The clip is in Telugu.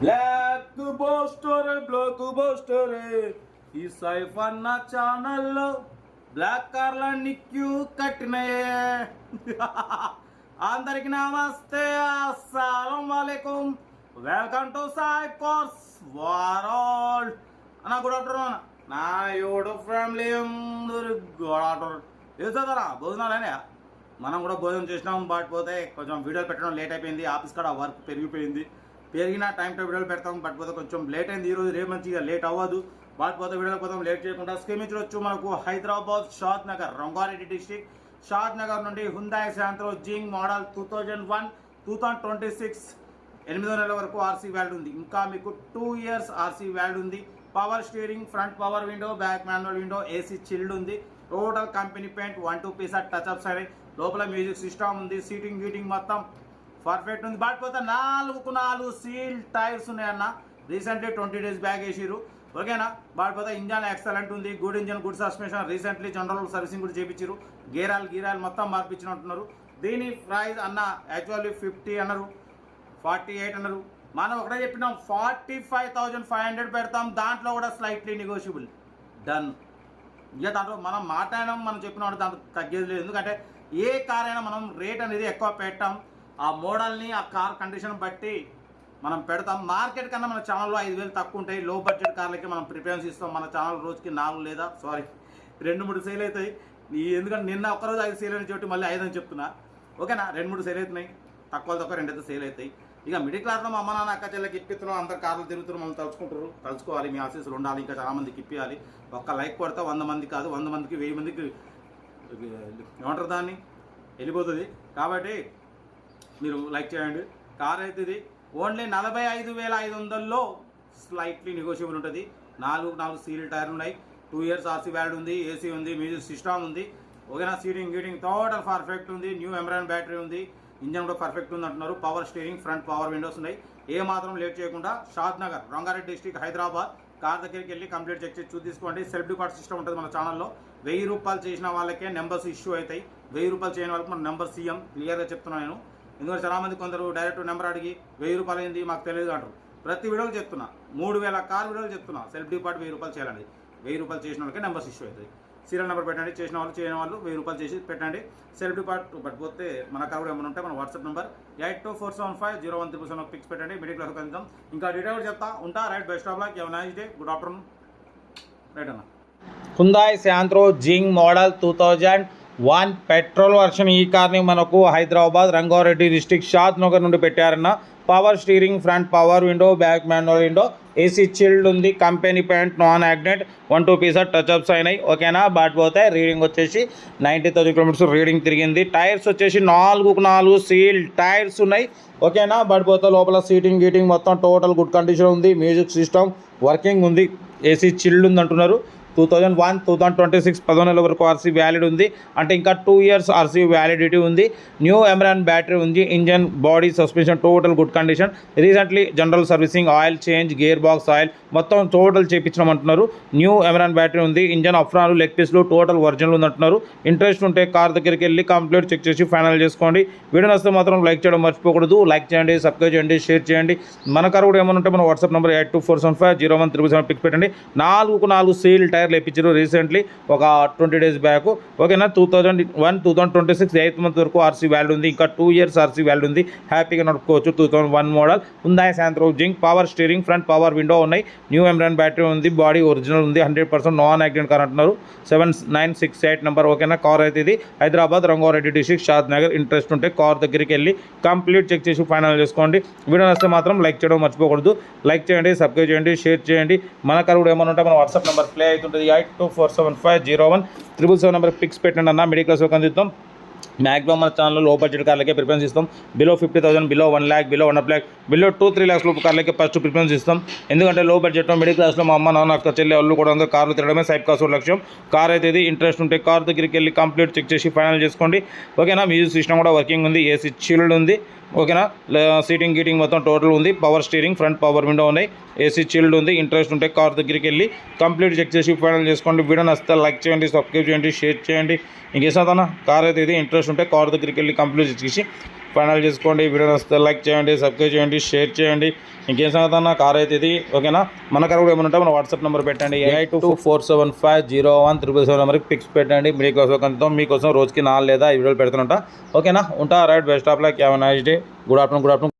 బ్లాక్ బస్టర్ ఈ సైఫ్ అన్న ఛానల్లో బ్లాక్ కార్లన్నీ క్యూ కట్టినాయే. అందరికి నమస్తే, అస్సలం వాలేకుం, welcome to Saif cars world అన్న. గుడ్ ఆఫ్టర్నూన్ నా యూట్యూబ్ ఫ్యామిలీ అందరు. గుడ్ ఆఫ్టర్నూన్ తెలుస్తుందా భోజనాలనే. మనం కూడా భోజనం చేసినాం, బట్ పోతే కొంచెం వీడియోలు పెట్టడం లేట్ అయిపోయింది. ఆఫీస్ కాడ వర్క్ పెరిగిన టైంతో వీడియోలు పెడతాం, బట్ పోతే కొంచెం లేట్ అయింది. ఈరోజు రేపు మంచిగా లేట్ అవ్వదు, బట్ పోతే వీడియోలు పోతాం లేట్ చేయకుండా. స్కీమ్ ఇచ్చి మనకు హైదరాబాద్ షాద్ నగర్, రంగారెడ్డి డిస్టిక్ షాద్ నగర్ నుండి హుందాయ్ శాంత్రో జింగ్ మోడల్ 2001-2026 8 నెలల వరకు ఆర్సీ వ్యాల్యూ ఉంది. ఇంకా మీకు 2 years ఆర్సీ వాల్యూ ఉంది. Power steering, front power window, back manual window, AC chilled ఉంది. Total company paint 1-2 pieces touch ups అయినాయి. లోపల మ్యూజిక్ సిస్టమ్ ఉంది. సీటింగ్ గీటింగ్ మొత్తం పర్ఫెక్ట్ ఉంది. బట్ పోతే 4 సీల్ టైర్స్ ఉన్నాయన్న. రీసెంట్లీ 20 days బ్యాక్ వేసిరు, ఓకేనా. బట్ పోతే ఇంజన్ ఎక్సలెంట్ ఉంది. Good engine, good suspension. Recently general servicing కూడా చేయించారు. గీరాలు మొత్తం మార్పించినట్టున్నారు. దీని ప్రైస్ అన్న యాక్చువల్లీ 50 అన్నారు, 48 అన్నారు. మనం ఒకటే చెప్పినాం 45,500 పెడతాం. దాంట్లో కూడా స్లైట్లీ నెగోషియబుల్, డన్. ఇక దాంట్లో మనం మాట్లాడడం, మనం చెప్పిన దాంట్లో తగ్గేది లేదు. ఎందుకంటే ఏ కార్ అయినా మనం రేట్ అనేది ఎక్కువ పెట్టాం. ఆ మోడల్ని, ఆ కార్ కండిషన్ బట్టి మనం పెడతాం. మార్కెట్ కన్నా మన ఛానల్లో 5,000 తక్కువ ఉంటాయి. లో బడ్జెట్ కార్లకి మనం ప్రిఫరెన్స్ ఇస్తాం. మన ఛానల్ రోజుకి 4 లేదా 2-3 సేల్ అవుతాయి. ఎందుకంటే నిన్న ఒక్కరోజు 5 సేల్ అని చెప్పి మళ్ళీ 5 అని చెప్తున్నా, ఓకేనా. 2-3 సేల్ అవుతున్నాయి, తక్కువ 2 అయితే సేల్ అవుతాయి. ఇక మిడిల్ క్లాస్లో మా అమ్మ నాన్న అక్క చెల్లెకి ఇప్పిస్తున్నాం, అందరు కార్లు తిరుగుతున్నారు. మనం తలుచుకోవాలి. మీ ఆఫీసులు ఉండాలి, ఇంకా చాలా మందికి ఇప్పించాలి. ఒక్క లైక్ కొడితే 100 మంది కాదు, 100 మందికి 1000 మందికి ఏమంటారు దాన్ని వెళ్ళిపోతుంది. కాబట్టి మీరు లైక్ చేయండి. కార్ అయితే ఇది ఓన్లీ 45,500లో స్లైట్లీ నెగోషియబుల్ ఉంటుంది. 4 సీల్ టైర్లు ఉన్నాయి. 2 years ఆర్సీ వ్యాల్యూ ఉంది. ఏసీ ఉంది, మ్యూజిక్ సిస్టమ్ ఉంది, ఓకేనా. సీటింగ్ గీటింగ్ టోటల్ పర్ఫెక్ట్ ఉంది. న్యూ ఎమరాన్ బ్యాటరీ ఉంది. ఇంజన్ కూడా పర్ఫెక్ట్ ఉంది అంటున్నారు. Power steering, front power Windows ఉన్నాయి. ఏ మాత్రం లేట్ చేయకుండా షాద్ నగర్, రంగారెడ్డి డిస్టిక్, హైదరాబాద్. కార్ దగ్గరికి వెళ్ళి కంప్లీట్ చెక్ చేసి తీసుకోండి. సెల్ఫ్ డిపార్ట్ సిస్టమ్ ఉంటుంది మన ఛానల్లో. 1000 రూపాయలు చేసిన వాళ్ళకే నెంబర్స్ ఇష్యూ అవుతాయి. 1000 రూపాయలు చేయని వాళ్ళకి మన నెంబర్ సీఎం. క్లియర్గా చెప్తున్నాను నేను. ఎందుకంటే చాలామంది కొందరు డైరెక్ట్ నెంబర్ అడిగి 1000 రూపాయలు అయింది మాకు తెలియదు అంటారు. ప్రతి వీడియోలు చెప్తున్నా, 3000 కార్ వీడియోలు చెప్తున్నా. సెల్ఫ్ డిపార్ట్ 1000 రూపాయలు చేయాలండి. 1000 రూపాయలు చేసిన వాళ్ళకి నెంబర్స్ ఇష్యూ అవుతుంది. సీరియల్ నెంబర్ పెట్టండి. చేయని వాళ్ళు 1000 రూపాయలు చేసి పెట్టండి. సెల్ఫ్ డిపార్ట్ పట్టుకోతే మన కార్ కూడా ఏమైనా ఉంటే మన వాట్సాప్ నెంబర్ 8247501377 పిక్స్ పెట్టండి. మిడిల్ క్లాస్ కొంచెం ఇంకా డీటెయిల్ కూడా చెప్తా ఉంటా. Right, best of luck, have nice day, good afternoon. Right అన్న. హుందాయ్ శాంత్రో జింగ్ మోడల్ 2001 పెట్రోల్ వర్షన్. ఈ కార్ని మనకు హైదరాబాద్, రంగారెడ్డి డిస్టిక్, షాద్ నగర్ నుండి పెట్టారన్న. Power steering, front power window, back manual window, AC chilled ఉంది. Company paint, non accident, 1-2 pieces touch ups అయినాయి, ఓకేనా. బట్ పోతే రీడింగ్ వచ్చేసి 90,000 kilometers రీడింగ్ తిరిగింది. టైర్స్ వచ్చేసి 4 సీల్ టైర్స్ ఉన్నాయి, ఓకేనా. బట్ పోతే లోపల సీటింగ్ గీటింగ్ మొత్తం టోటల్ గుడ్ కండిషన్ ఉంది. మ్యూజిక్ సిస్టమ్ వర్కింగ్ ఉంది. ఏసీ చిల్డ్ ఉంది అంటున్నారు. 2001-2026 10 నెలల వరకు ఆర్సీ వ్యాలిడ్ ఉంది. అంటే ఇంకా 2 years ఆర్సీ వ్యాలిడిటీ ఉంది. న్యూ ఎమరాన్ బ్యాటరీ ఉంది. Engine, body, suspension total good condition. Recently general servicing, oil change, gear box oil మొత్తం టోటల్ చేయించమంటున్నారు. న్యూ ఎమరాన్ బ్యాటరీ ఉంది. ఇంజన్, అఫ్రాలు, లెగ్ పీస్లు టోటల్ ఒరిజినల్ ఉంది అంటున్నారు. ఇంట్రెస్ట్ ఉంటే కార్ దగ్గరికి వెళ్ళి కంప్లీట్ చెక్ చేసి ఫైనల్ చేసుకోండి. వీడియో నచ్చితే మాత్రం లైక్ చేయడం మర్చిపోకూడదు. లైక్ చేయండి, సబ్స్క్రైబ్ చేయండి, షేర్ చేయండి. మన కార్ కూడా ఏమైనా ఉంటే మన వాట్సాప్ నెంబర్ 8247501377 పిక్స్ పెట్టండి. 4 సీల్ టైర్లు వేయించారు రీసెంట్లీ, ఒక 20 days బ్యాక్, ఓకేనా. 2001-2026 8th month వరకు ఆర్సీ వాల్యూ ఉంది. ఇంకా 2 years ఆర్సీ వాల్యూ ఉంది. హ్యాపీగా నడుపుకోవచ్చు. 2001 model Hyundai Santro Xing. Power steering, front power window ఉన్నాయి. న్యూ ఎమరాన్ బ్యాటరీ ఉంది. బాడీ ఒరిజినల్ ఉంది. 100% నాన్ యాక్సిడెంట్ కార్ అంటున్నారు. 7968 నెంబర్, ఓకేనా. కార్ అయితే ఇది హైదరాబాద్, రంగారెడ్డి డిస్ట్రిక్ట్, షాద్ నగర్. ఇంట్రెస్ట్ ఉంటే కార్ దగ్గరికి వెళ్ళి కంప్లీట్ చెక్ చేసి ఫైనల్ చేసుకోండి. వీడియో నచ్చితే మాత్రం లైక్ చేయడం మర్చిపోకూడదు. లైక్ చేయండి, సబ్స్క్రైబ్ చేయండి, షేర్ చేయండి. మన కార్ కూడా ఏమైనా ఉంటే మన వాట్సాప్ నెంబర్ ప్లే అవుతుంటుంది. 8247501377 నెంబర్ పిక్స్ పెట్టండి అన్న. మిడిల్ క్లాస్ ఒక అందిస్తాం. మ్యాక్సిమం మన ఛానల్లో లో బడ్జెట్ కార్లకే ప్రిఫరెన్స్ ఇస్తాం. Below 50,000, below 1 lakh, below 1.5 lakh, below 2-3 lakhs లోపు కార్లకే ఫస్ట్ ప్రిఫరెన్స్ ఇస్తాం. ఎందుకంటే లో బడ్జెట్లో మిడిల్ క్లాస్లో మా అమ్మ నాన్న అక్క చెల్లె వాళ్ళు కూడా అందరూ కార్లు తిరగడమే సైఫ్ కార్స్ లక్ష్యం. కార్ అయితే ఇది. ఇంట్రెస్ట్ ఉంటే కార్ దగ్గరికి వెళ్ళి కంప్లీట్ చెక్ చేసి ఫైనల్ చేసుకోండి, ఓకేనా. మ్యూజిక్ సిస్టమ్ కూడా వర్కింగ్ ఉంది. ఏసీ చిల్డ్ ఉంది, ఓకేనా. సీటింగ్ గీటింగ్ మొత్తం టోటల్ ఉంది. Power steering, front power window ఉన్నాయి. ఏసీ చిల్డ్ ఉంది. ఇంట్రెస్ట్ ఉంటే కార్ దగ్గరికి వెళ్ళి కంప్లీట్ చెక్ చేసి ఫైనల్ చేసుకోండి. వీడియో నచ్చితే లైక్ చేయండి, సబ్స్క్రైబ్ చేయండి, షేర్ చేయండి. ఇంకేసాదన్నా కార్ అయితే ఇది. ఇంట్రెస్ట్ ఉంటే కార్ దగ్గరికి వెళ్ళి కంప్లీట్ చేసి ఫైనల్ చేసుకోండి. వీడియో నచ్చితే లైక్ చేయండి, సబ్స్క్రైబ్ చేయండి, షేర్ చేయండి. ఇంకేం సంగతి అన్న కార్ అయితే ఇది ఓకేనా. మన కార్ కూడా ఏమైనా ఉంటే మన వాట్సాప్ నెంబర్ పెట్టండి 8247501777 నెంబర్కి పిక్స్ పెట్టండి. మీకోసం రోజుకి 4 లేదా 5 వీడియోలు పెడుతుంటా ఓకేనా. ఉంటా right. Best of luck. Have a nice day. Good afternoon.